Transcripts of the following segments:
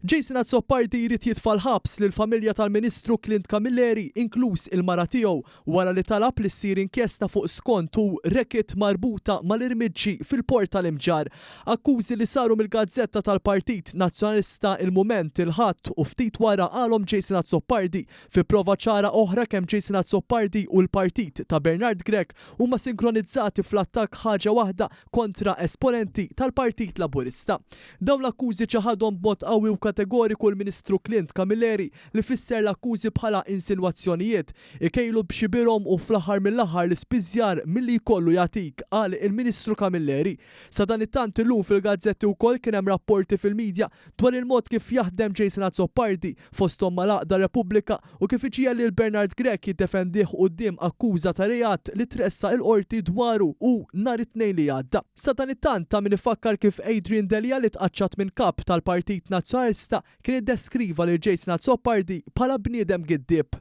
Jason Azzopardi jrid jitfal ħabs lil familja tal-Ministru Clint Camilleri, inkluż il-mara tiegħu, wara li talab li ssir inkjesta fuq skont u reket marbuta mal-irmiġġi fil-Port tal-Imġar. Akkużi li saru mill-Gazzetta tal-Partit Nazzjonalista Il-Mument il-ħadd u ftit wara qalhom Jason Azzopardi fi prova ċara oħra kemm Jason Azzopardi u l-partit ta' Bernard Gregg huma sinkronizzati fl-attakk ħaġa waħda kontra esponenti tal-Partit Laburista. Dawn l-akkużi ċaħadhom b'mod qawwi u kategoriku l-Ministru Clint Camilleri li fisser l-akkużi bħala insinwazzjonijiet ikejlu b'xibirhom u fl-aħħar mill-aħħar l-ispiżjar milli jkollu jagħtik qal il-Ministru Camilleri. Sa dan it-tant illum fil-gazzetti wkoll kien hemm rapporti fil-medja dwar il-mod kif jaħdem Jason Azzopardi fosthom mal-Għaqda Repubblika u kif iġiel li Bernard Gregg jiddefendih quddiem akkuża ta' reat li tressa l-qorti dwaru u nhar it-tnejn li għadda. Sa dan it-tant ta' min ifakkar kif Adrian Delia li tqaċċat minn kap tal-Partit Nazzjonalista kien iddeskriva lil Jason Azzopardi bħala bniedem giddib.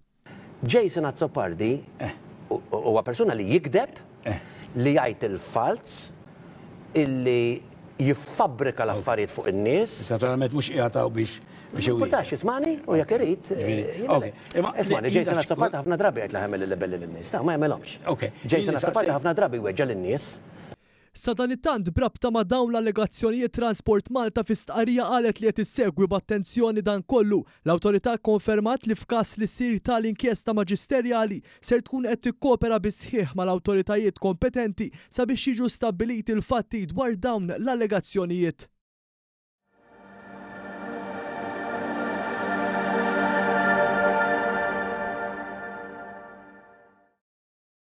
Jason Azzopardi huwa persuna li jikdeb, li jgħid il-falz, illi jiffabbrika l-affarijiet fuq in-nies. Naturalment mhux qiegħataw biex Portax ismani u jekk irid. Ismani, Jason Azzopardi ħafna drabi qed laħem il-libelli lin-nies, ma jagħmelhomx. Jason Azzopardi ħafna drabi weġġa' lin-nies. Sa dan it-tant brabta ma' dawn l-allegazzjonijiet Transport Malta fi stqarrija qalet li qed issegwi b'attenzjoni dan kollu. L-awtorità konfermat li f'każ li ssir tal-inkjesta maġisterjali ser tkun qed tikkopera bisħieħ mal-awtoritajiet kompetenti sabiex jiġu stabbiliti l-fatti dwar dawn l-allegazzjonijiet.